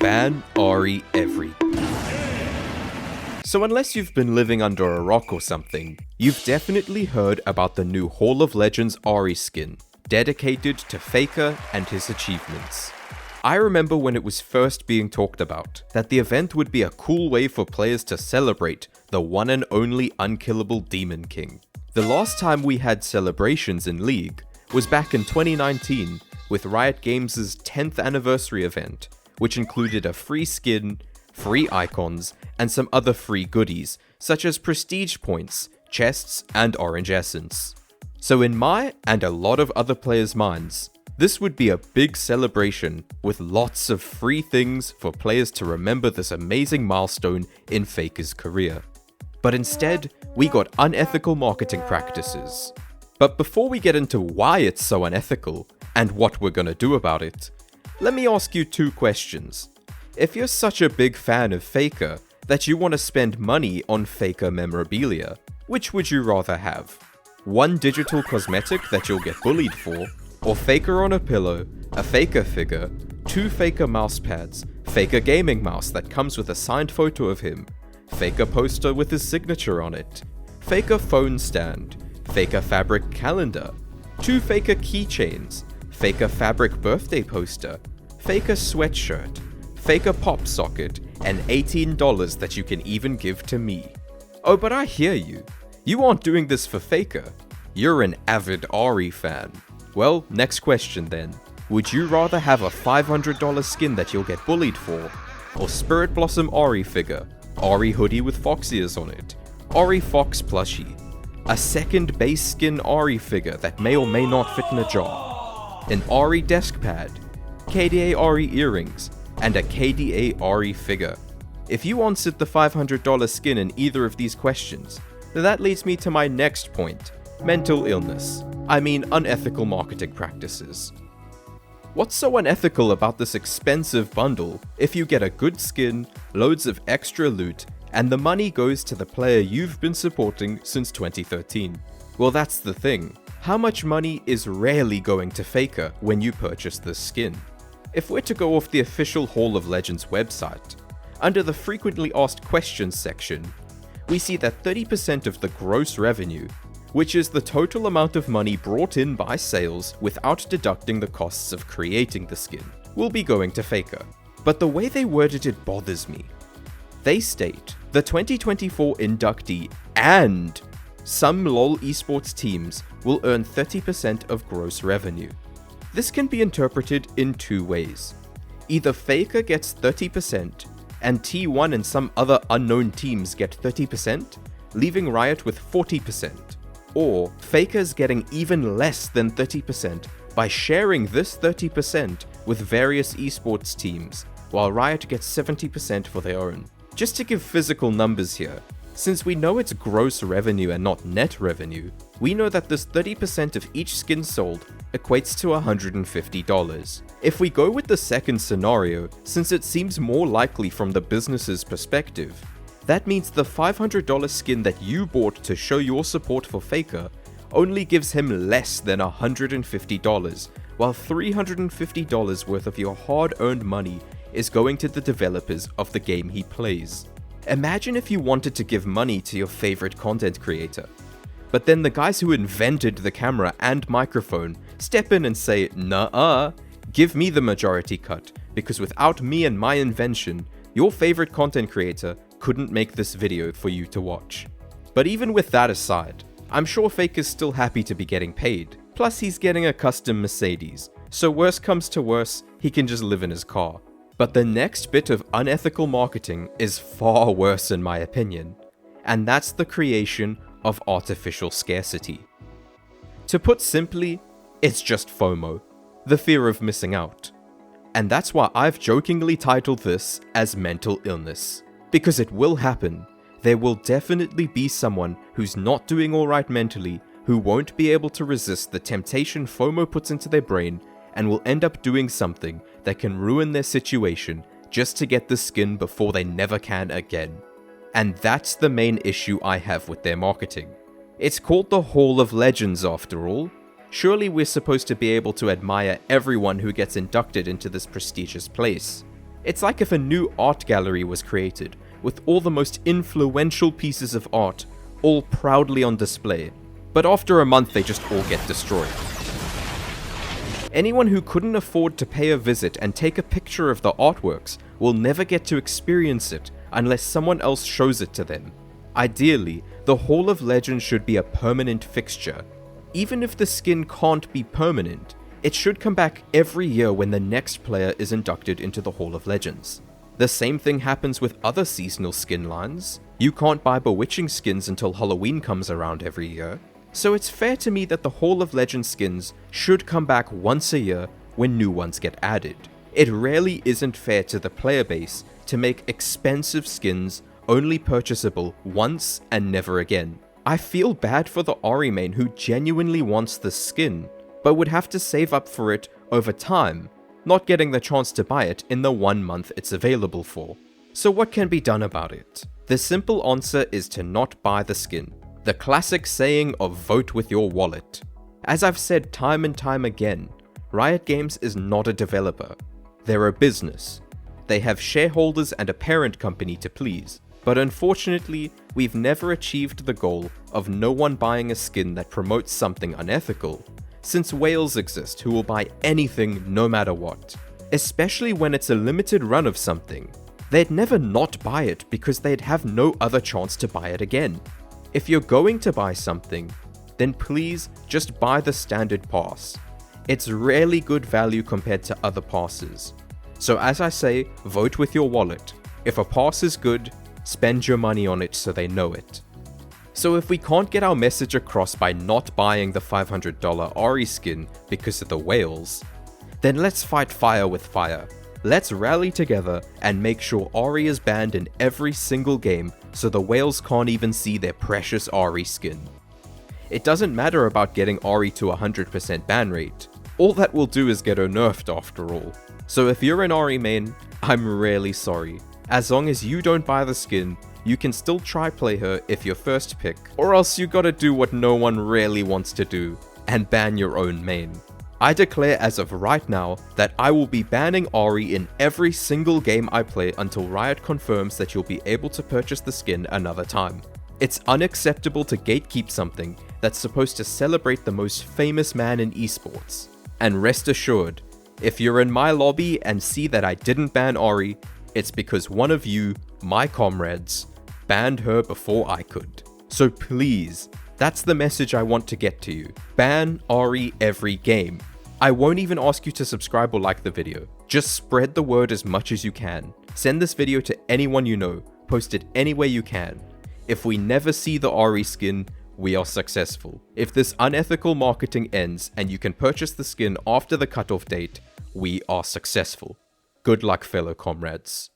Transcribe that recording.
ban Ahri every. So unless you've been living under a rock or something, you've definitely heard about the new Hall of Legends Ahri skin, dedicated to Faker and his achievements. I remember when it was first being talked about, that the event would be a cool way for players to celebrate the one and only unkillable Demon King. The last time we had celebrations in League was back in 2019 with Riot Games' 10th anniversary event, which included a free skin, free icons, and some other free goodies, such as prestige points, chests, and orange essence. So in my, and a lot of other players' minds, this would be a big celebration with lots of free things for players to remember this amazing milestone in Faker's career. But instead, we got unethical marketing practices. But before we get into why it's so unethical, and what we're gonna do about it, let me ask you two questions. If you're such a big fan of Faker that you want to spend money on Faker memorabilia, which would you rather have? One digital cosmetic that you'll get bullied for, or Faker on a pillow, a Faker figure, two Faker mouse pads, Faker gaming mouse that comes with a signed photo of him, Faker poster with his signature on it, Faker phone stand, Faker fabric calendar, two Faker keychains, Faker fabric birthday poster, Faker sweatshirt, Faker pop socket, and $18 that you can even give to me. Oh, but I hear you. You aren't doing this for Faker. You're an avid Ahri fan. Well, next question then. Would you rather have a $500 skin that you'll get bullied for, or Spirit Blossom Ahri figure, Ahri hoodie with fox ears on it, Ahri fox plushie, a second base skin Ahri figure that may or may not fit in a jar, an Ahri desk pad, KDA Ahri earrings, and a KDA Ahri figure? If you answered the $500 skin in either of these questions, then that leads me to my next point, mental illness. I mean unethical marketing practices. What's so unethical about this expensive bundle if you get a good skin, loads of extra loot, and the money goes to the player you've been supporting since 2013? Well, that's the thing. How much money is rarely going to Faker when you purchase this skin? If we're to go off the official Hall of Legends website, under the frequently asked questions section, we see that 30% of the gross revenue, which is the total amount of money brought in by sales without deducting the costs of creating the skin, will be going to Faker. But the way they worded it bothers me. They state, the 2024 inductee and some LoL esports teams will earn 30% of gross revenue. This can be interpreted in two ways. Either Faker gets 30% and T1 and some other unknown teams get 30%, leaving Riot with 40%. Or Faker's getting even less than 30% by sharing this 30% with various esports teams, while Riot gets 70% for their own. Just to give physical numbers here, since we know it's gross revenue and not net revenue, we know that this 30% of each skin sold equates to $150. If we go with the second scenario, since it seems more likely from the business's perspective, that means the $500 skin that you bought to show your support for Faker only gives him less than $150, while $350 worth of your hard-earned money is going to the developers of the game he plays. Imagine if you wanted to give money to your favorite content creator, but then the guys who invented the camera and microphone step in and say, "Nuh-uh, give me the majority cut, because without me and my invention, your favorite content creator couldn't make this video for you to watch." But even with that aside, I'm sure Faker's still happy to be getting paid. Plus he's getting a custom Mercedes, so worst comes to worst, he can just live in his car. But the next bit of unethical marketing is far worse in my opinion, and that's the creation of artificial scarcity. To put simply, it's just FOMO, the fear of missing out. And that's why I've jokingly titled this as mental illness. Because it will happen. There will definitely be someone who's not doing alright mentally, who won't be able to resist the temptation FOMO puts into their brain, and will end up doing something that can ruin their situation just to get the skin before they never can again. And that's the main issue I have with their marketing. It's called the Hall of Legends after all. Surely we're supposed to be able to admire everyone who gets inducted into this prestigious place. It's like if a new art gallery was created, with all the most influential pieces of art all proudly on display, but after a month they just all get destroyed. Anyone who couldn't afford to pay a visit and take a picture of the artworks will never get to experience it unless someone else shows it to them. Ideally, the Hall of Legends should be a permanent fixture. Even if the skin can't be permanent, it should come back every year when the next player is inducted into the Hall of Legends. The same thing happens with other seasonal skin lines. You can't buy bewitching skins until Halloween comes around every year. So it's fair to me that the Hall of Legends skins should come back once a year when new ones get added. It really isn't fair to the player base to make expensive skins only purchasable once and never again. I feel bad for the Ahri main who genuinely wants the skin, but would have to save up for it over time, not getting the chance to buy it in the 1 month it's available for. So what can be done about it? The simple answer is to not buy the skin. The classic saying of vote with your wallet. As I've said time and time again, Riot Games is not a developer. They're a business. They have shareholders and a parent company to please, but unfortunately, we've never achieved the goal of no one buying a skin that promotes something unethical, since whales exist who will buy anything no matter what, especially when it's a limited run of something. They'd never not buy it because they'd have no other chance to buy it again. If you're going to buy something, then please just buy the standard pass. It's rarely good value compared to other passes. So as I say, vote with your wallet. If a pass is good, spend your money on it so they know it. So if we can't get our message across by not buying the $500 Ahri skin because of the whales, then let's fight fire with fire. Let's rally together and make sure Ahri is banned in every single game so the whales can't even see their precious Ahri skin. It doesn't matter about getting Ahri to 100% ban rate. All that will do is get her nerfed after all. So if you're an Ahri main, I'm really sorry. As long as you don't buy the skin, you can still try play her if your first pick, or else you gotta do what no one really wants to do, and ban your own main. I declare as of right now that I will be banning Ahri in every single game I play until Riot confirms that you'll be able to purchase the skin another time. It's unacceptable to gatekeep something that's supposed to celebrate the most famous man in esports. And rest assured, if you're in my lobby and see that I didn't ban Ahri, it's because one of you, my comrades, banned her before I could. So please, that's the message I want to get to you. Ban Ahri every game. I won't even ask you to subscribe or like the video. Just spread the word as much as you can. Send this video to anyone you know. Post it anywhere you can. If we never see the Ahri skin, we are successful. If this unethical marketing ends and you can purchase the skin after the cutoff date, we are successful. Good luck, fellow comrades.